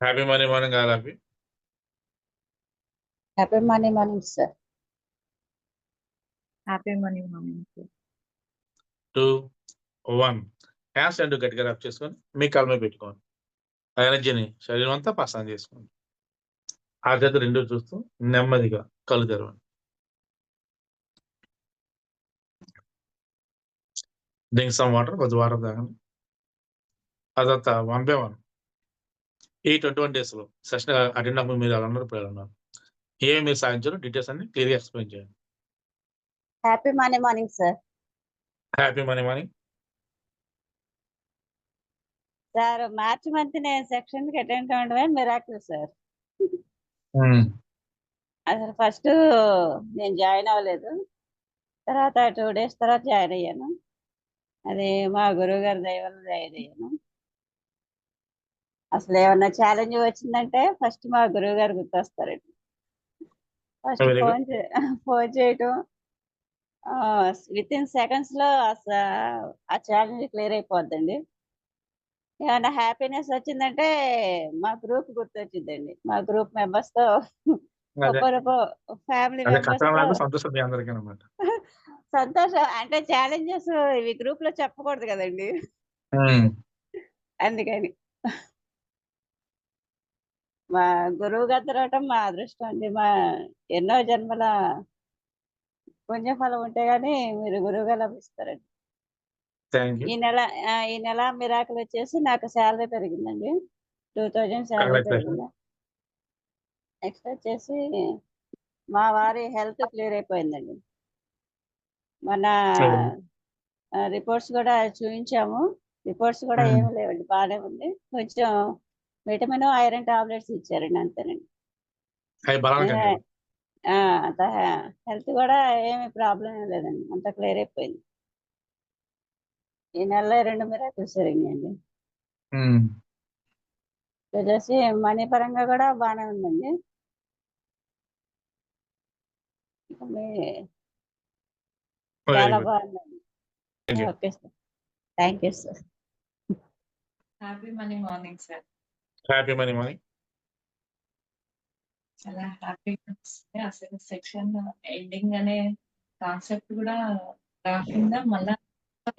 Happy morning morning కాదు happy. Happy morning morning sir. Happy morning morning sir. 2, 1 hands రెండు గట్టిగా rub చేసుకొని మీ కాళ్ళ మీద పెట్టుకోండి. ఆ ఎనర్జీని శరీరం అంతా పసాన్ చేసుకోండి. ఆ గది రెండు చూస్తూ నెమ్మదిగా కళ్ళు తెరవండి. డ్రింక్ సమ్ వాటర్, కొద్ది వాటర్ తాగండి. అదంతా 1 by 1 ఈ 21 days లో సెషన్ అటెండ్ అవ్వకుండా మీరు ఎలా ఉన్నారు, ఇప్పుడు ఎలా ఉన్నారు, ఏమి మీరు సాధించారో డీటెయిల్స్ అన్ని క్లియర్గా ఎక్స్ప్లెయిన్ చేయండి. Happy morning morning sir. Happy morning morning sir మార్చి మంత్ నేను సెక్షన్ కి అటెండ్ అవ్వడమే మిరాకిల్ సార్. అసలు ఫస్ట్ నేను జాయిన్ అవ్వలేదు, తర్వాత 2 days తర్వాత జాయిన్ అయ్యాను. అది మా గురువు గారి దయ వల్ల జాయిన్ అయ్యాను. అసలు ఏమన్నా ఛాలెంజ్ వచ్చిందంటే ఫస్ట్ మా గురువు గారు గుర్తొస్తారండి. First Very good. ఫోన్ చేయటం విత్ ఇన్ సెకండ్స్ లో ఆ ఛాలెంజ్ క్లియర్ అయిపోద్దండి. ఏమన్నా హ్యాపీనెస్ వచ్చిందంటే మా గ్రూప్ గుర్తొచ్చిందండి. మా గ్రూప్ మెంబర్స్ తో అదే ఫ్యామిలీ అదే మెంబర్స్ తో కథనాలు సంతోషం మీ అందరికీ అనమాట. సంతోషం. అంటే ఛాలెంజెస్ ఇవి గ్రూప్ లో చెప్పకూడదు కదండి, అందుకని మా గురువు గారు తిరగటం మా అదృష్టం అండి. మా ఎన్నో జన్మల పుణ్యఫలం ఉంటే గానీ మీరు గురువు గారు లభిస్తారండి. Thank you. ఈ నెల మిరాకిల్ వచ్చేసి నాకు శాలరీ పెరిగిందండి. 2000 శాలరీ పెరిగింది. నెక్స్ట్ వచ్చేసి మా వారి హెల్త్ క్లియర్ అయిపోయిందండి. మన రిపోర్ట్స్ కూడా చూపించాము. రిపోర్ట్స్ కూడా ఏమీ లేవండి, బాగానే ఉంది. కొంచెం విటమిన్ ఐరన్ టాబ్లెట్స్ ఇచ్చారండి, అంతేనండి. హెల్త్ కూడా ఏమి ప్రాబ్లం ఏం లేదండి, అంత క్లియర్ అయిపోయింది. ఈ నెలలో 2 మిరాకిల్స్ జరిగినాయండి. వచ్చేసి మనీ పరంగా కూడా బాగానే ఉందండి. చాలా బాగుందండి. Okay sir, thank you sir. Happy morning morning sir. Happy morning morning చాలా హ్యాపీగా వస్తుంది. అసలు సెక్షన్ ఎండింగ్ అనే కాన్సెప్ట్ కూడా రాకుండా మళ్ళా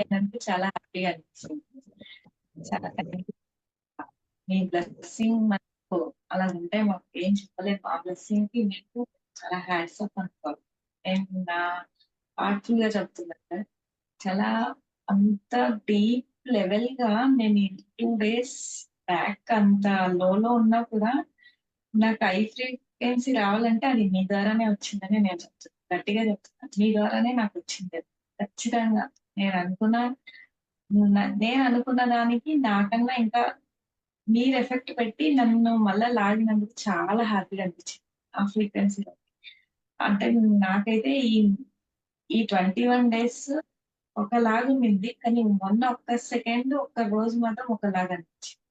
ఏంటంటే చాలా హ్యాపీగా అనిపిస్తుంది. చాలా థ్యాంక్ యూ. మీ బ్లెస్సింగ్ మనకు అలా ఉంటే మాకు ఏం చెప్పలేదు. ఆ బ్లెస్సింగ్ కి మీకు చాలా హ్యాట్స్ ఆఫ్ అనుకోవాలి. నేను నా హార్ట్ఫుల్ గా చెప్తున్నాను సార్. చాలా అంత డీప్ లెవెల్ గా నేను 2 days బ్యాక్ అంత లోలో ఉన్నా కూడా నాకు ఐ ఫ్రీక్వెన్సీ రావాలంటే అది మీ ద్వారానే వచ్చిందని నేను చెప్తాను, గట్టిగా చెప్తున్నాను. మీ ద్వారానే నాకు వచ్చింది ఖచ్చితంగా. నేను అనుకున్న దానికి నాకన్నా ఇంకా మీరు ఎఫెక్ట్ పెట్టి నన్ను మళ్ళా లాగినందుకు చాలా హ్యాపీగా అనిపించింది ఆ ఫ్రీక్వెన్సీలో. అంటే నాకైతే ఈ 21 days ఒకలాగా ఉంది, కానీ మొన్న ఒక్క సెకండ్ ఒక్క రోజు మాత్రం ఒకలాగా అనిపించింది.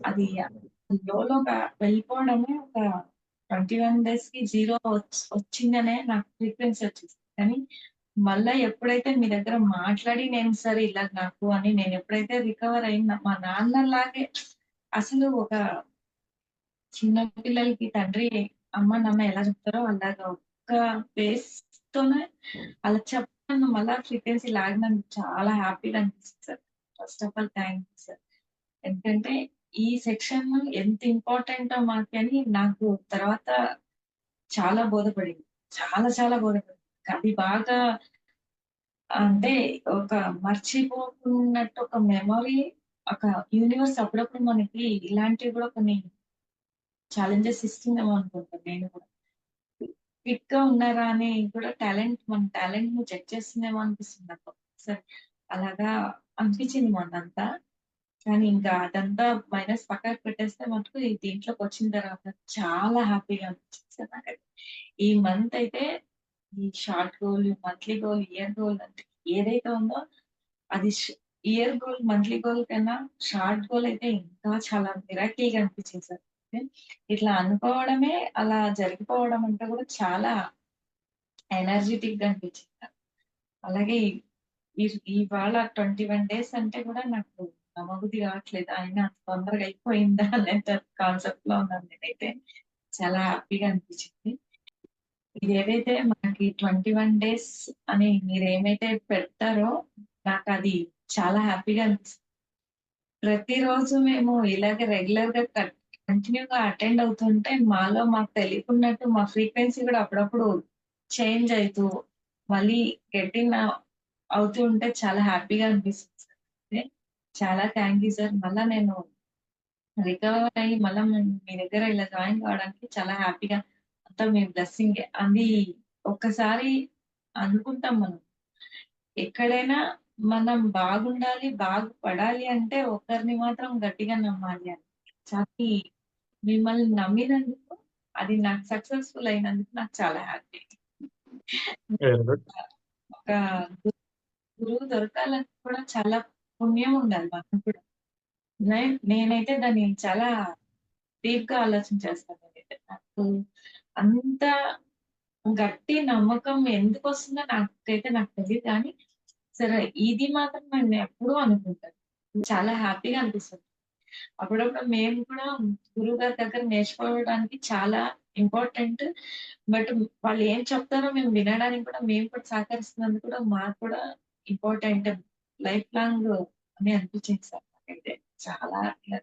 అది లోగా వెళ్ళిపోవడమే ఒక 21 days కి 0 వచ్చిందనే నాకు ఫ్రీక్వెన్సీ వచ్చింది. కానీ మళ్ళా ఎప్పుడైతే మీ దగ్గర మాట్లాడి నేను సరే ఇలా నాకు అని నేను ఎప్పుడైతే రికవర్ అయినా మా నాన్నలాగే అసలు ఒక చిన్న పిల్లలకి తండ్రి అమ్మ నాన్న ఎలా చెప్తారో అలాగా ఒక్క బేస్ తోనే అలా చెప్పాను. మళ్ళా ఫ్రీక్వెన్సీ లాగినందుకు చాలా హ్యాపీగా అనిపిస్తుంది sir. First of all thank you sir. ఎందుకంటే ఈ సెక్షన్ ఎంత ఇంపార్టెంటో మాకు అని నాకు తర్వాత చాలా బోధపడింది. చాలా చాలా బోధపడింది. అది బాగా అంటే ఒక మర్చిపోకున్నట్టు ఒక మెమొరీ, ఒక యూనివర్స్ అప్పుడప్పుడు మనకి ఇలాంటివి కూడా కొన్ని ఛాలెంజెస్ ఇస్తుందేమో అనుకుంటాను నేను కూడా. ఫిట్ గా ఉన్నారా అని కూడా మన టాలెంట్ ను చెక్ చేస్తుందేమో అనిపిస్తుంది నాకు సరే. అలాగా అనిపించింది మొన్నంతా. కానీ ఇంకా అదంతా మైనస్ పక్కకు పెట్టేస్తే మటుకు దీంట్లోకి వచ్చిన తర్వాత చాలా హ్యాపీగా అనిపించింది సార్ నాకైతే. ఈ మంత్ అయితే ఈ short goal, monthly goal, year goal అంటే ఏదైతే ఉందో అది ఇయర్ గోల్, మంత్లీ గోల్ కన్నా షార్ట్ గోల్ అయితే ఇంకా చాలా మిరాకిల్ గా అనిపించింది సార్. ఇట్లా అనుకోవడమే అలా జరిగిపోవడం అంటే కూడా చాలా ఎనర్జెటిక్ గా అనిపించింది. అలాగే ఇవాళ 21 days అంటే కూడా నాకు నమ్మబుద్ధి కావట్లేదు. అయినా అంత తొందరగా అయిపోయిందా అనే కాన్సెప్ట్‌లో ఉన్నాను నేనైతే. చాలా హ్యాపీగా అనిపించింది. ఇదేదైతే మనకి 21 డేస్ అని మీరేమైతే పెడతారో నాకది చాలా హ్యాపీగా అనిపిస్తుంది. ప్రతిరోజు మేము ఇలాగే రెగ్యులర్‌గా కంటిన్యూగా అటెండ్ అవుతుంటే మాలో మాకు తెలియకున్నట్టు మా ఫ్రీక్వెన్సీ కూడా అప్పుడప్పుడు చేంజ్ అయితూ మళ్ళీ గెట్టింగ్ అవుతూ ఉంటే చాలా హ్యాపీగా అనిపిస్తుంది సార్. అదే చాలా థ్యాంక్ యూ సార్. మళ్ళా నేను రికవర్ అయ్యి మళ్ళా మీ దగ్గర ఇలా జాయిన్ కావడానికి చాలా హ్యాపీగా అంతా మీ బ్లెస్సింగే. అది ఒక్కసారి అనుకుంటాం మనం. ఎక్కడైనా మనం బాగుండాలి, బాగుపడాలి అంటే ఒకరిని మాత్రం గట్టిగా నమ్మాలి అని. కానీ మిమ్మల్ని నమ్మినందుకు అది నాకు సక్సెస్‌ఫుల్ అయినందుకు నాకు చాలా హ్యాపీ. Very good. ఒక గురువు దొరకాలని కూడా చాలా పుణ్యం ఉండాలి మనకు కూడా. నేనైతే దాన్ని చాలా డీప్‌గా ఆలోచించేస్తాను నేనైతే. నాకు అంత గట్టి నమ్మకం ఎందుకొస్తుందో నాకు తెలీదు కానీ, సరే ఇది మాత్రం నేను ఎప్పుడూ అనుకుంటాను. చాలా హ్యాపీగా అనిపిస్తది. అప్పుడప్పుడు మేము కూడా గురువుగారి దగ్గర నేర్చుకోవడానికి చాలా ఇంపార్టెంట్. బట్ వాళ్ళు ఏం చెప్తారో మేము వినడానికి కూడా మేము కూడా సహకరిస్తున్నందుకు కూడా మాకు కూడా ఇంపార్టెంట్. లైఫ్ లాంగ్ అని అనిపించింది సార్ నాకైతే. చాలా హ్యాపీగా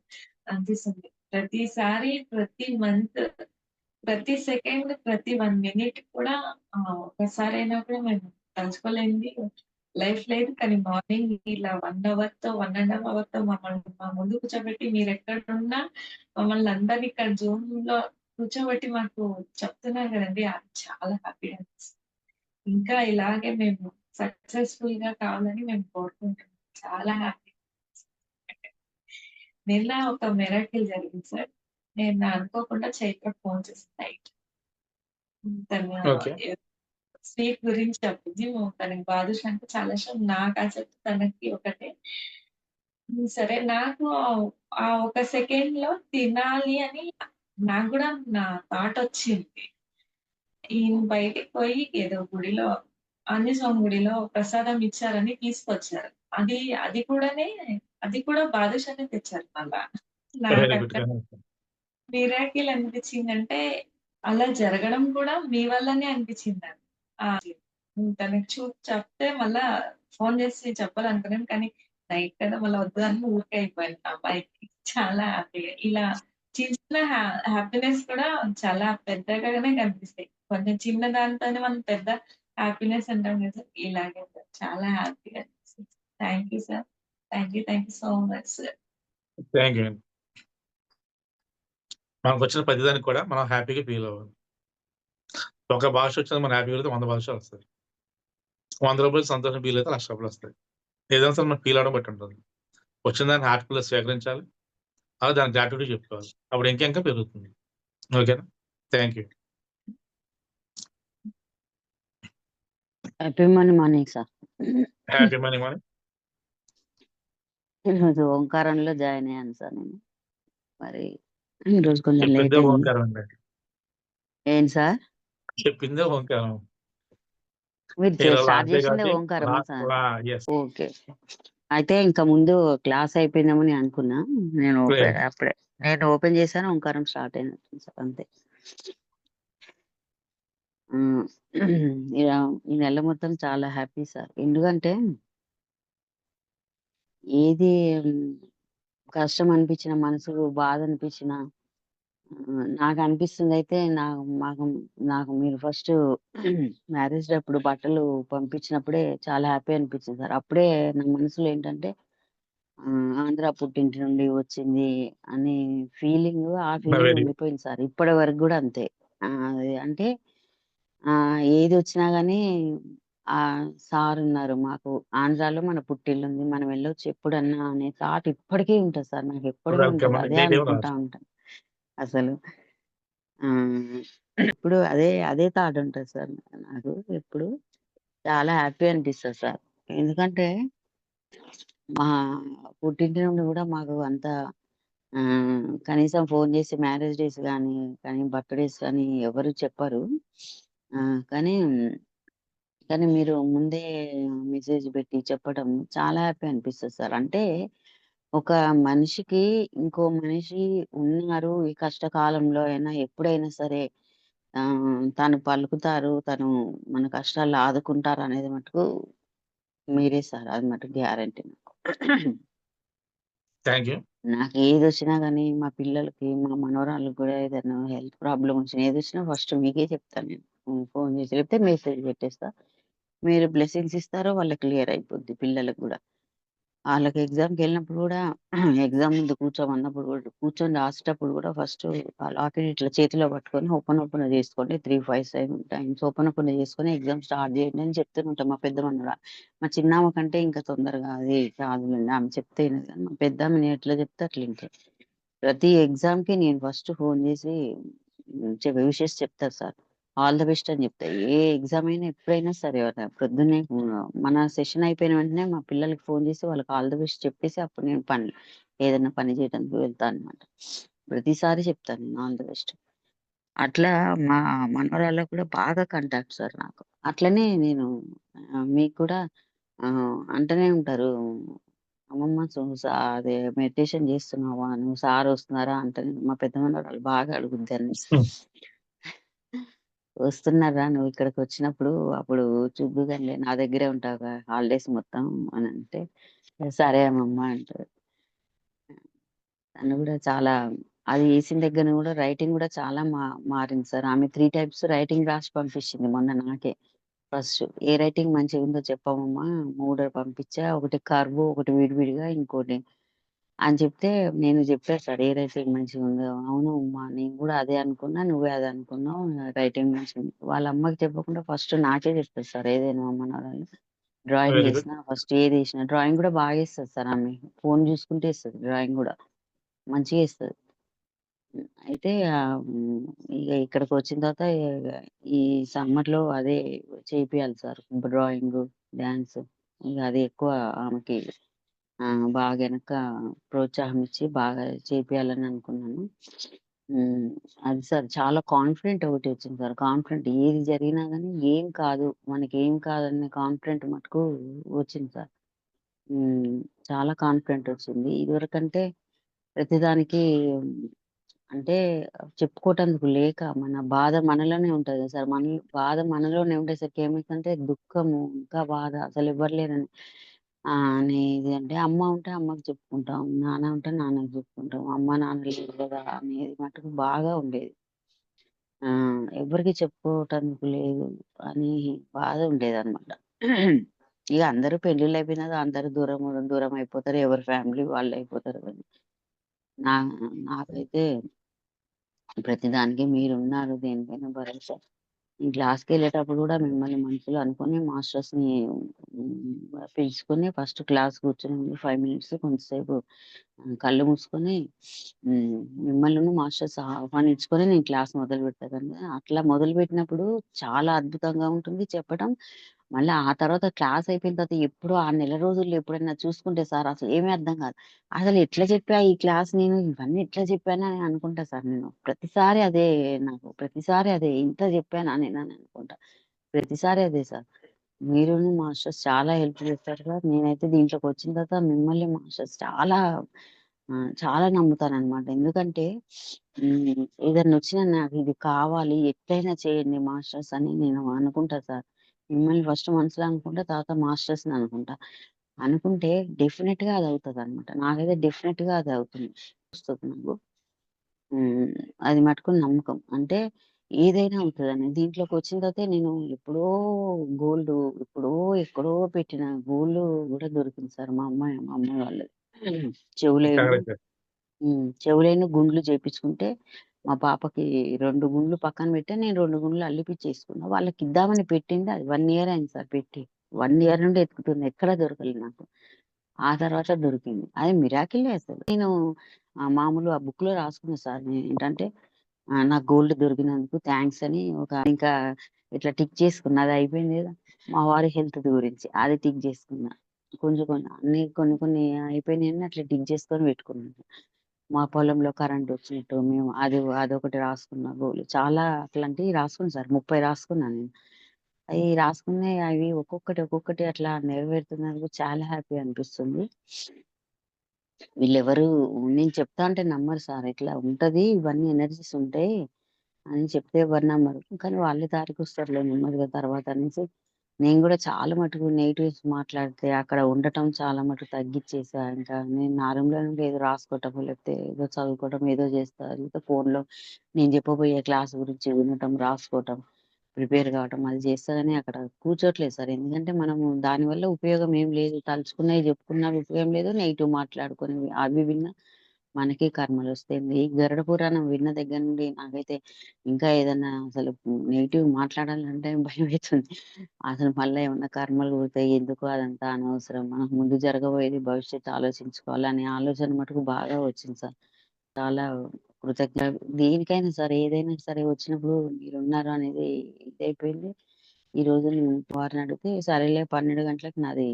అనిపిస్తుంది. ప్రతిసారి, ప్రతి మంత్, ప్రతి సెకండ్, ప్రతి 1 మినిట్ కూడా ఒక్కసారైనా కూడా మేము తలుచుకోలేనిది లైఫ్ లేదు. కానీ మార్నింగ్ ఇలా 1 అవర్‌తో, 1 ½ అవర్‌తో మమ్మల్ని మా ముందు కూర్చోబెట్టి మీరెక్కడున్నా మమ్మల్ని అందరిని ఇక్కడ జూమ్‌లో కూర్చోబెట్టి మాకు చెప్తున్నారు గదండీ! అది చాలా హ్యాపీగా అనిపిస్తుంది. ఇంకా ఇలాగే మేము సక్సెస్‌ఫుల్‌గా కావాలని మేము కోరుకుంటున్నాం. చాలా హ్యాపీ. నిన్న ఒక మిరాకిల్ జరిగింది సార్. నేను అనుకోకుండా చైత్రకి ఫోన్ చేసింది నైట్. తను ఓకే. స్వీట్ గురించి చెప్పింది. తనకి బాదుషా అంటే చాలా ఇష్టం. నా కాన్సెప్ట్ తనకి ఒకటే. సరే నాకు ఆ ఒక సెకండ్‌లో తినాలి అని నాకు గూడా నా థాటొచ్చింది. ఈయన బయటికి పోయి ఏదో గుడిలో ఆంజనేయ స్వామి గుడిలో ప్రసాదం ఇచ్చారని తీసుకొచ్చారు. అది అది కూడానే అది కూడా బాదుషానే తెచ్చారు మళ్ళా. Very good. నాకక్కడ మిరాకిల్ అనిపించిందంటే, అలా జరగడం కూడా మీ వల్లనే అనిపించిందండి. ఆ! తనకి చెప్తే మళ్ళా ఫోను చేసి చెప్పాలనుకున్నాను. కానీ నైట్ కదా! మళ్ళా వద్దు అని ఊరికే అయిపోయాను ఆ అబ్బాయికి. చాలా హ్యాపీగా. ఇలా చిన్న చిన్న హ్యాపీనెస్ కూడా చాలా పెద్దగానే కనిపిస్తాయి. కొంచెం చిన్న దాంతోనే మనం పెద్ద హ్యాపీనెస్ అంటాం కదా! ఇలాగే సార్. చాలా హ్యాపీగా అనిపిస్తుంది. Thank you sir. Thank you so much sir. Thank you అండి. మనకొచ్చిన ప్రతిదానికి కూడా మనం హ్యాపీగా ఫీల్ అవ్వాలి. ఒక భాష వచ్చినది మనం హ్యాపీ ఫీల్ అయితే 100 భాషలొస్తాయి. రూ. 100 సంతోషం ఫీల్ అయితే రూ. 1,00,000 ఏదైనా సరే మనం ఫీల్ అవ్వడం బట్టి ఉంటుంది. వచ్చిన దాన్ని హ్యాపీగా స్వీకరించాలి. అలాగే దానికి గ్రాటిట్యూడ్ చెప్పుకోవాలి. అప్పుడు ఇంకా పెరుగుతుంది. ఓకేనా? Thank you. Happy morning sir. Happy morning. ఈరోజు ఓంకారంలో జాయిన్ అయ్యాను సార్ నేను. మరి ఈరోజు కొంచెం లేట్ చెప్పిందే అయింది. ఓంకారం అండి. ఏంటి సార్? చెప్పిందే ఓంకారం. మీరు ఈరోజు స్టార్ట్ లాస్ట్ డే చేసిందే కాబట్టి ఓంకారమా సార్? యెస్. ఓకే. అయితే ఇంకా ముందు క్లాస్ అయిపోయిందేమని అనుకున్నా. నేను అప్పుడే ఓపెన్ చేశాను, ఓంకారం స్టార్ట్ అయినట్టుంది సార్ అంతే. ఈ నెల మొత్తం చాలా హ్యాపీ సార్. ఎందుకంటే ఏది కష్టం అనిపించిన, మనసుకు బాధ అనిపించిన నాకనిపిస్తుందయితే నాకు మీరు ఫస్ట్ మ్యారేజ్ అప్పుడు బట్టలు పంపించినప్పుడే చాలా హ్యాపీ అనిపించింది సార్. అప్పుడే నా మనసులో ఏంటంటే ఆంధ్ర పుట్టింటి నుండి వచ్చింది అనే ఫీలింగ్ వెరీ ఉండిపోయింది సార్. ఇప్పటి వరకు కూడా అంతే. అది అంటే ఏది వచ్చినా గానీ సార్ ఉన్నారు మాకు. ఆంధ్రాలో మన పుట్టిల్లుంది. మనం వెళ్ళొచ్చు ఎప్పుడన్నా అనే థాట్ ఇప్పటికీ ఉంటది సార్. నాకు ఎప్పటికీ వెల్కమ్ ఉంటది. అండి. అదే డే టైమ్ అనుకుంటా ఉంటాను అసలు. ఇప్పుడు అదే థాట్ ఉంటది సార్ నాకు ఎప్పుడు. చాలా హ్యాపీ అనిపిస్తది సార్. ఎందుకంటే మా పుట్టింటి నుండి కూడా మాకు అంత కనీసం ఫోన్ చేసి మ్యారేజ్ డేస్ కానీ బర్త్‌డేస్ కానీ ఎవరు చెప్పరు. కానీ మీరు ముందే మెసేజ్ పెట్టి చెప్పడం చాలా హ్యాపీ అనిపిస్తది సార్. అంటే ఒక మనిషికి ఇంకో మనిషి ఉన్నారు ఈ కష్టకాలంలో అయినా, ఎప్పుడైనా సరే తను పలుకుతారు, తను మన కష్టాల్లో ఆదుకుంటారనేది మటుకు మీరే సార్. అది మటుకు గ్యారంటీ నాకు. Thank you. నాకేదొచ్చినా గానీ, మా పిల్లలకి, మా మనవరాళ్ళకి గూడా ఏదైనా హెల్త్ ప్రాబ్లమ్ వచ్చినా, ఏదొచ్చినా ఫస్ట్ మీకే చెప్తాను నేను. ఫోను చేసి లేకపోతే మెసేజ్ పెట్టేస్తా. మీరు బ్లెస్సింగ్స్ ఇస్తారో వాళ్ళకి క్లియర్ అయిపోద్ది పిల్లలకి గూడా. ఆళ్ళకి ఎగ్జామ్‌కెళ్ళినప్పుడు గూడా ఎగ్జామ్ ముందు కూర్చోమన్నప్పుడు గూడా కూర్చొని రాసేటప్పుడు గూడా ఫస్ట్ ఆ లాకెట్ ఇట్లా చేతిలో పట్టుకొని ఓపెన్ చేసుకోండి. 3, 5 టైమ్స్ ఓపెన్ చేసుకొని ఎగ్జామ్ స్టార్ట్ చేయండి అని చెప్తూనే ఉంటా మా పెద్ద మనవరాలు. మా చిన్నామె కంటే ఇంకా తొందరగా అది కాదులెండి. ఆమె చెప్తే ఇనదు గానీ, మా పెద్దామె నేను ఎట్లా చెప్తే అట్లా ఇంటది. ప్రతి ఎగ్జామ్‌కి నేను ఫస్ట్ ఫోను చేసి విషెస్ చెప్తా సార్. ఆల్ ది బెస్ట్ అని చెప్తా. ఏ ఎగ్జామ్ అయినా ఎప్పుడైనా సరే పొద్దున్నే మన సెషన్ అయిపోయిన వెంటనే మా పిల్లలకి ఫోను చేసి వాళ్ళకి ఆల్ ది బెస్ట్ చెప్పేసి అప్పుడు నేను ఏదైనా పని చేయడానికి వెళ్తా అనమాట. ప్రతిసారి చెప్తాను నేను ఆల్ ది బెస్ట్. అట్లా మా మనవరాళ్ళకి కూడా బాగా కాంటాక్ట్ సార్ నాకు. అట్లనే నేను మీకు కూడా అంటనే ఉంటారు. అమ్మమ్మ అదే మెడిటేషన్ చేస్తున్నావా? నువ్వు సార్ వస్తున్నారా? అంటనే మా పెద్ద మనవరాలు బాగా అడుగుద్ది అన్ని. వస్తున్నారా నువ్వు ఇక్కడికొచ్చినప్పుడు అప్పుడు చూద్దువుగానిలే నా దగ్గరే ఉంటావుగా హాలిడేస్ మొత్తం అనంటే, సరే అమ్మమ్మ అంటది. తను గూడా చాలా అది ఏసిన దగ్గర గూడా రైటింగ్ గూడా చాలా మారింది సార్. ఆమె 3 టైప్స్ రైటింగ్ రాసి పంపించింది మొన్న నాకే. ఫస్ట్ ఏ రైటింగ్ మంచిగుందో చెప్పమ్మా 3 పంపించా. ఒకటి కర్వ్, ఒకటి విడివిడిగా, ఇంకోటి అని చెప్తే నేను చెప్పా సార్ ఏ రైటింగ్ మంచిగుందో. అవును అమ్మా నేను గూడా అదే అనుకున్నా. నువ్వే అదే అనుకున్నావు. రైటింగ్ మంచిగుంది. వాళ్ళ అమ్మకి చెప్పకుండా ఫస్ట్ నాకే చెప్తది సార్ ఏదైనా మా మనవరాలు. Drawing very good. ఏసినా ఫస్ట్ ఏదేసినా డ్రాయింగ్ గూడా బాగా ఏస్తది సార్ ఆమె. ఫోను చూసుకుంటే ఏస్తది డ్రాయింగ్ గూడా. మంచిగా ఏస్తది. అయితే ఇగ ఇక్కడికొచ్చిన తర్వాత ఈ సమ్మర్‌లో అదే చేపియాలి సార్. Drawing, dance. ఇగ అది ఎక్కువ ఆమెకి బాగా ఎనక ప్రోత్సాహం ఇచ్చి బాగా చేపియాలని అనుకున్నాను. హ్మ్. అది సార్ చాలా కాన్ఫిడెంట్ ఒకటొచ్చింది సార్. కాన్ఫిడెంట్ ఏది జరిగినా గానీ ఏం కాదు, మనకేం కాదనే కాన్ఫిడెంట్ మటుకు వచ్చింది సార్. హ్మ్. చాలా కాన్ఫిడెంట్ వచ్చింది. ఇదివరకంటే ప్రతిదానికి అంటే చెప్పుకోవటానికి లేక మన బాధ మనలోనే ఉంటది కదా సార్. మన బాధ మనలోనే ఉండేసరికి ఏమైద్దంటే దుఃఖము, ఇంకా బాధ అసలెవ్వరు లేరని అనేది అంటే అమ్మ ఉంటే అమ్మకి చెప్పుకుంటాం. నాన్న ఉంటే నాన్నకి చెప్పుకుంటాం. అమ్మ, నాన్న లేరు గదా! అనేది మటుకు బాగా ఉండేది. ఆ! ఎవ్వరికీ చెప్పుకోవటానికి లేదు అని బాధ ఉండేదనమాట. ఇగ అందరూ పెళ్ళిళ్ళయిపోయినాక అందరూ దూరం అయిపోతారు. ఎవరి ఫ్యామిలీ వాళ్ళయిపోతారు గానీ నా నాకైతే ప్రతిదానికి మీరున్నారు దేనికైనా భరోసా. ఈ క్లాస్‌కెళ్ళేటప్పుడు గూడా మిమ్మల్ని మనసులో అనుకోని మాస్టర్స్‌ని పిలుచుకొని ఫస్ట్ క్లాస్ కూర్చొని 5 మినిట్స్ కొంతసేపు కళ్ళు మూసుకొని హ్మ్. మిమ్మల్నును మాస్టర్స్ ఆహ్వానించుకొని నేను క్లాస్ మొదలుపెడతా గానీ, అట్లా మొదలుపెట్టినప్పుడు చాలా అద్భుతంగా ఉంటుంది చెప్పడం. మళ్ళా ఆ తర్వాత క్లాస్ అయిపోయిన తర్వాత ఎప్పుడో ఆ నెల రోజుల్లో ఎప్పుడైనా చూసుకుంటే సార్ అసలు ఏమీ అర్థం కాదు. అసలు ఎట్లా చెప్పా ఈ క్లాస్ నేను ఇవన్నీ ఎట్లా చెప్పానా అని అనుకుంటా సార్ నేను. ప్రతిసారి అదే నాకు ప్రతిసారి అదే ఇంత చెప్పానా నేనని అనుకుంటా. ప్రతిసారి అదే సార్. మీరును మాస్టర్స్ చాలా హెల్ప్ చేస్తారు సార్. నేనైతే దీంట్లోకొచ్చిన తర్వాత మిమ్మల్ని మాస్టర్స్ చాలా నమ్ముతాననమాట. ఎందుకంటే ఏదన్నొచ్చినా నాకు ఇది కావాలి ఎట్లైనా చేయండి మాస్టర్స్ అని నేను అనుకుంటా సార్. మిమ్మల్ని ఫస్ట్ మనసులో అనుకుంటా. తర్వాత మాస్టర్స్‌ని అనుకుంటా. అనుకుంటే డెఫినిట్‌గా అదవుతదనమాట. నాకైతే డెఫినిట్‌గా అది అవుతుంది. వస్తది నాకు. హ్మ్. అది మటుకు నమ్మకం. అంటే ఏదైనా అవుతదని. దీంట్లోకొచ్చిన తర్వాతే నేను గోల్డు ఎప్పుడో ఎక్కడో పెట్టిన గోల్డ్ గూడా దొరికింది సార్ మా అమ్మాయి వాళ్ళది. చెవులేమో కంగ్రాచులేషన్. చెవులేమో గుండ్లు చేపించుకుంటే మా పాపకి 2 గుండ్లు పక్కన పెట్టా. నేను 2 గుండ్లు అల్లిపిచ్చేసుకున్నా. వాళ్ళకిద్దామని పెట్టింది అది 1 ఇయర్ అయింది సార్ పెట్టి. 1 ఇయర్ నుండి ఎతుకుతున్నా. ఎక్కడ దొరకలేదు నాకు. ఆ తర్వాత దొరికింది. అది మిరాకిలే అసలు. నేను మామూలుగా ఆ బుక్‌లో రాసుకున్నా సార్ నేనేంటంటే నాకు గోల్డ్ దొరికినందుకు థాంక్స్ అని ఇంకా ఇట్లా టిక్ చేసుకున్నా. అది అయిపోయింది గదా! మా వారి హెల్త్ గురించి అది టిక్ చేసుకున్నా. అన్నీ కొన్ని అయిపోయినాయని అట్లా టిక్ చేసుకొని పెట్టుకున్నాను. మా పొలంలో కరెంట్ వచ్చినట్టు మేము అదొకటి రాసుకున్నా గోల్. చాలా అట్లాంటివి రాసుకున్నా సార్. 30 రాసుకున్నా నేను. అయి రాసుకున్నయి అవి ఒక్కొక్కటి అట్లా నెరవేరుతున్నందుకు చాలా హ్యాపీ అనిపిస్తుంది. వీళ్ళెవరు నేను చెప్తా అంటే నమ్మరు సార్. ఇట్లా ఉంటది. ఇవన్నీ ఎనర్జీస్ ఉంటాయి అని చెప్తే ఎవరు నమ్మరు. కానీ వాళ్ళే దారికొస్తారులే నెమ్మదిగా తర్వాత అనేసి నేను గూడా చాలా మటుకు నెగెటివ్స్ మాట్లాడితే అక్కడ ఉండటం చాలా మటుకు తగ్గిచ్చేసా. ఇంకా నేను నా రూమ్‌లో నుండి ఏదో రాసుకోవటమో, లేకపోతే ఏదో చదువుకోవటం, ఏదో చేస్తా. లేకపోతే ఫోన్‌లో నేను చెప్పబోయే క్లాస్ గురించి వినటం, రాసుకోవటం, ప్రిపేర్ కావటం అది చేస్తా గానీ అక్కడ కూర్చోట్లేదు సార్. ఎందుకంటే మనము దానివల్ల ఉపయోగం ఏం లేదు. తలుచుకున్నయి చెప్పుకున్నా ఉపయోగం లేదు. నెగెటివ్ మాట్లాడుకొని అవి విన్నా మనకే కర్మలొస్తాయి. ఈ గరుడ పురాణం విన్న దగ్గర నుండి నాకైతే ఇంకా ఏదన్నా అసలు నెగెటివ్ మాట్లాడాలంటే భయమైతుంది. అసలు మళ్ళా ఏమన్నా కర్మలు పుడతాయి. ఎందుకు అదంతా అనవసరం. మనకు ముందు జరగబోయేది భవిష్యత్తు ఆలోచించుకోవాలి అనే ఆలోచన మటుకు బాగా వచ్చింది సార్. చాలా దేనికైనా సరే, ఏదైనా సరే వచ్చినప్పుడు మీరున్నారు అనేది ఇదైపోయింది. ఈరోజు నేను వారిని అడిగితే సరేలే 12 గంటలకు నాది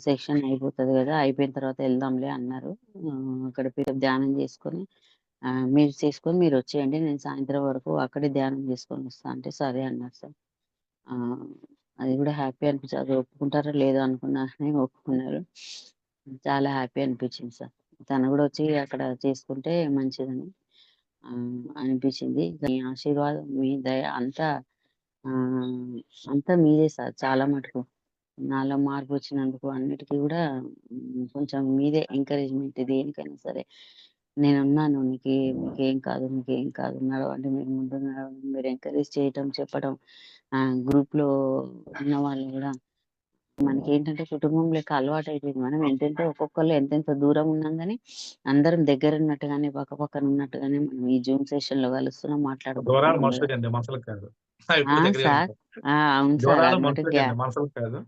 సెక్షన్ అయిపోతది గదా! అయిపోయిన తర్వాత ఎళ్దాంలే అన్నారు. అక్కడ ధ్యానం చేసుకొని మీరు చేసుకొని మీరొచ్చేయండి. నేను సాయంత్రం వరకు అక్కడే ధ్యానం చేసుకొని వస్తా అంటే సరే అన్నారు సార్. అది గూడా హ్యాపీ అనిపించింది. అది ఒప్పుకుంటారో లేదో అనుకున్నా కానీ ఒప్పుకున్నారు. చాలా హ్యాపీ అనిపించింది సార్. తను గూడా వచ్చి అక్కడ చేసుకుంటే మంచిదని అనిపించింది. మీ ఆశీర్వాదం, మీ దయ అంతా అంతా మీదే సార్ చాలా మటుకు. నాలో మార్పొచ్చినందుకు అన్నిటికి గూడా కొంచెం మీదే ఎంకరేజ్‌మెంట్ దేనికైనా సరే. నేనున్నాను. మీకేం కాదు, మీకేం కాదు. నడవండి, మీరు ముందు నడవండి. మీరు ఎంకరేజ్ చేయటం, చెప్పడం గ్రూప్‌లో ఉన్నవాళ్ళు గూడా మనకేంటంటే కుటుంబం లెక్క అలవాటయిపోయింది. మనం ఎంతెంత ఒక్కొక్కళ్ళు ఎంతెంత దూరం ఉన్నాం గానీ, అందరం దగ్గరున్నట్టుగానే, పక్కపక్కన ఉన్నట్టుగానే మనం ఈ జూమ్ సెషన్‌లో కలుస్తున్నాం, దూరాలు మాట్లాడుకుంటున్నాం గదా! మనుషులకండి, మనసులకు కాదు. ఎప్పుడు దగ్గరగానే సార్. ఉంటాయి. అవును సార్. దూరాలు అది మటుకు మనుషులకండి, మనసులకు కాదు.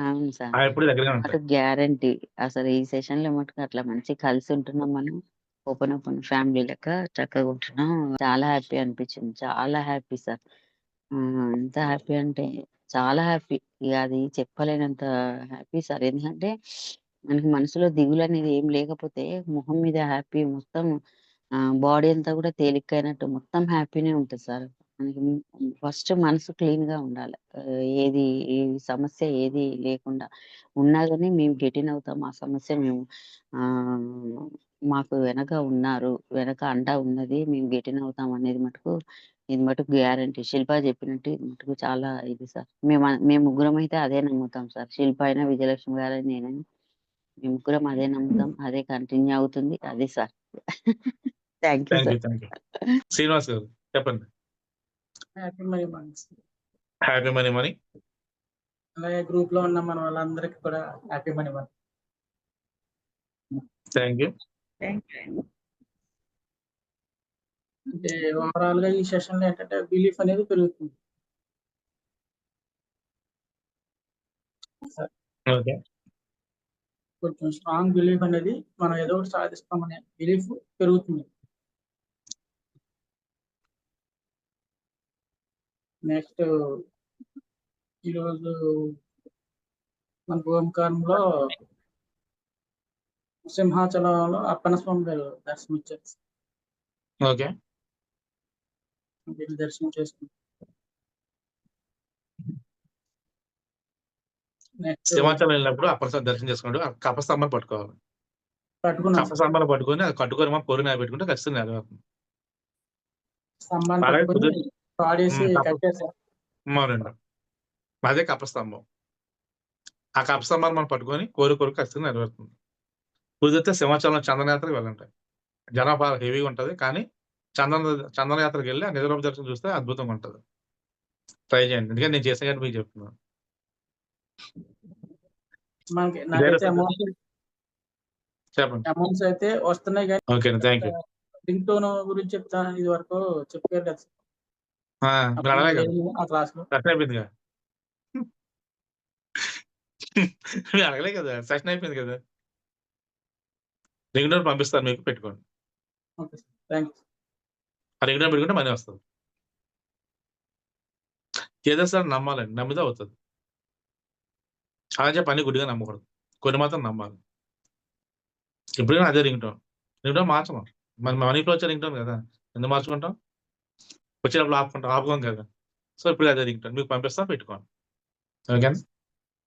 అవును సార్. ఎప్పుడు దగ్గరగానే అది ఉంటాయి. మటుకు గ్యారంటీ. అసలు ఈ సెషన్‌లో మటుకు అట్లా మంచిగా కలిసుంటున్నాం మనం. ఓపెన్ ఫ్యామిలీ లెక్క చక్కగుంటున్నాం. చాలా హ్యాపీ అనిపించింది. చాలా హ్యాపీ సార్. ఎంత హ్యాపీ అంటే చాలా హ్యాపీ. ఇగ అది చెప్పలేనంత హ్యాపీ సార్. ఎందుకంటే మనకి మనసులో దిగులనేది ఏం లేకపోతే మొహం మీద హ్యాపీ మొత్తం బాడీ అంతా గూడా తేలికైనట్టు మొత్తం హ్యాపీనే ఉంటది సార్. మనకి ఫస్ట్ మనసు క్లీన్‌గా ఉండాలి. ఏది ఏ సమస్య ఏది లేకుండా ఉన్నా గాని మేము గెటిన్ అవుతాం. ఆ సమస్య మేము ఆహ్, మాకు వెనక ఉన్నారు. వెనక అండ ఉన్నది. మేము గెటిన్ అవుతాం అనేది మటుకు ఇది మటుకు గ్యారంటీ. శిల్ప చెప్పినట్టు ఇది మటుకు చాలా ఇది సార్. మేము ముగ్గురమైతే అదే నమ్ముతాం సార్. శిల్ప అయినా, విజయలక్ష్మి గారైనా, నేనైనా మేము ముగ్గురం అదే నమ్ముతాం. అదే కంటిన్యూ అవుతుంది. అదే sir. Thank you thank you. Sir. Thank you. Srinivas గారు చెప్పండి. Happy money months. Happy money money. అలాగే గ్రూప్‌లో ఉన్న మన వాళ్ళందరికీ కూడా happy money month. Thank you. అంటే ఓవరాల్‌గా ఈ సెషన్‌లో ఏంటంటే బిలీఫ్ అనేది పెరుగుతుంది. ఓకే. కొంచెం స్ట్రాంగ్ బిలీఫ్ అనేది మనం ఏదో ఒకటి సాధిస్తామనే బిలీఫ్ పెరుగుతుంది. నెక్స్ట్ ఈరోజు మన ఓంకారంలో సింహాచలంలో అప్పన్న స్వామి గారు దర్శనమిచ్చారు. ఓకే. వెళ్ళి దర్శనం చేసుకున్నాం. నెక్స్ట్ సింహాచలం వెళ్ళినప్పుడు అప్పటిసారి దర్శనం చేసుకున్నాడు. కపస్తంభాన్ని పట్టుకోవాలి. పట్టుకున్నాం సార్. కపస్తంభాన్ని పట్టుకొని అది కట్టుకొని మనం పొరుగు పెట్టుకుంటే ఖచ్చితంగా నెరవేరుతుంది. స్తంభాన్ని అలాగే పట్టుకొని తాడేసి కట్టేసారు. అవునండి. అదే కపస్తంభం. ఆ కపస్తంభాన్ని మనం పట్టుకొని కోరిక ఖచ్చితంగా నెరవేరుతుంది. కుదిరితే సింహాచలం చందనయాత్రకు వెళ్ళండి. జనాభా హెవీగా ఉంటది. కానీ చందనయాత్రకు వెళ్ళి ఆ నిజరూప దర్శనం చూస్తే అద్భుతంగా ఉంటది. ట్రై చేయండి. ఎందుకంటే నేను చేశాను కాబట్టి మీకు చెప్తున్నాను. నాకైతే చెప్పండి. అమౌంట్స్ అయితే వస్తున్నాయి కానీ okay. Thank you. Ring tone గురించి చెప్తాను. ఇది వరకు చెప్పారు కదా సార్. మీరు అడగలే కదా. ఆ క్లాస్‌లో. సెషన్ అయిపోయిందిగా. మీరు అడగలే కదా. సెషన్ అయిపోయింది కదా. రింగ్ టోన్ పంపిస్తాను మీకు, పెట్టుకోండి. Okay sir. థాంక్స్. ఆ రింగ్ టోన్ పెట్టుకుంటే మనీ వస్తది. ఏదో సార్ నమ్మాలండి. నమ్మితే అవుతది. అలా చెప్పి అన్ని గుడ్డిగా నమ్మకూడదు. కొన్ని మాత్రం నమ్మాలి. ఎప్పుడైనా అదే రింగ్ టోన్. రింగ్ టోన్ మార్చము. మరి మనీ ఫ్లో వచ్చే రింగ్ టోన్ కదా. ఎందుకు మార్చుకుంటాం? వచ్చేటప్పుడు ఆపుకోం కదా. సో ఇప్పుడు అదే రింగ్ టోన్ మీకు పంపిస్తాను, పెట్టుకోండి. ఓకేనా.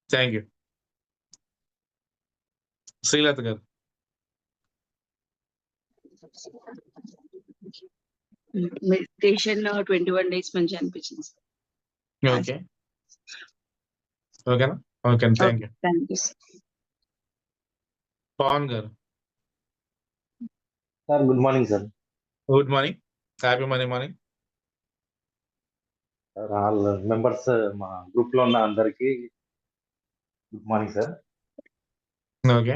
Thank you. శ్రీలత గారు. మెడిటేషన్ 21 days మంచిగా అనిపించింది సార్. ఓకే. ఓకేనా? Okay. Thank you. Thank you sir. Pavan గారు. Sir good morning sir. Good morning. Happy morning. Sir all members మా గ్రూప్ లో ఉన్న అందరికి good morning sir. Okay.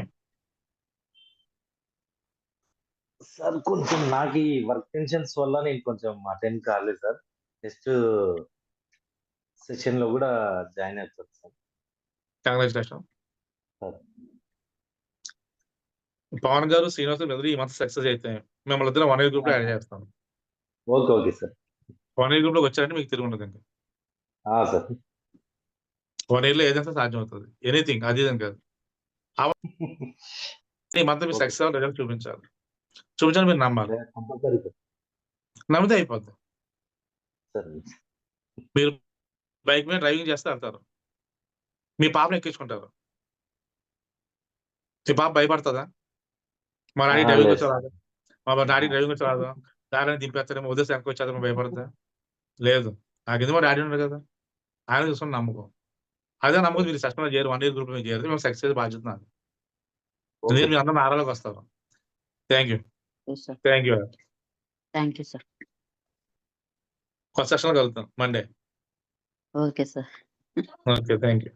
Sir కొంచెం నాకు ఈ వర్క్ టెన్షన్స్ వల్ల నేను కొంచెం అటెండ్ కాలేదు సార్. నెక్స్ట్ సెషన్ లో కూడా జాయిన్ అవుతాను సార్. కంగ్రాచులేషన్. సార్ పవన్ గారు, శ్రీనివాస్ గారు ఈ మంత్ సక్సెస్ అయితే మిమ్మల్ని ఇద్దరు 1 year గ్రూప్ లో యాడ్ చేస్తాను. Okay okay sir. 1 year group లోకి వచ్చారంటే మీకు తిరిగి ఉండదు ఇంకా. సార్ 1 year లో ఏదైనా సాధ్యం అవుతుంది. ఎనీథింగ్ అది ఇదని కాదు. ఈ మంత్ మీరు సక్సెస్ అవ్వాలి, రిజల్ట్ చూపించాలి. చూపించాలి, మీరు నమ్మాలి. Compulsory sir. నమ్మితే అయిపోద్ది. సార్ మీరు బైక్ మీద డ్రైవింగ్ చేస్తే వెళ్తారు. మీ పాపను ఎక్కించుకుంటారు. మీ పాప భయపడుతుందా? మా డాడీ డ్రైవింగ్ లేదు వచ్చేవాడు, మా డాడీ డ్రైవింగ్ వచ్చేవాడు, డాడీని దింపేస్తాడేమో, ఉదయం వెనక్కి వచ్చేదేమో భయపడుతుందా? లేదు. నాకు ఎందుకో డాడీ ఉన్నాడు కదా, ఆయన చూసుకుని నమ్మకం. అదే నమ్మకం మీరు సస్పెండ్ చేయరు, 1 year గ్రూప్ మీద చేయరు. మేము సక్సెస్ బాధ్యత నాది. నేను మీ అందరూ నారాలోకి వస్తారు. Thank you. Sir. Thank you. Thank you sir. కొత్త సెషన్లో కలుగుతాం Monday. Okay sir. Okay. Thank you.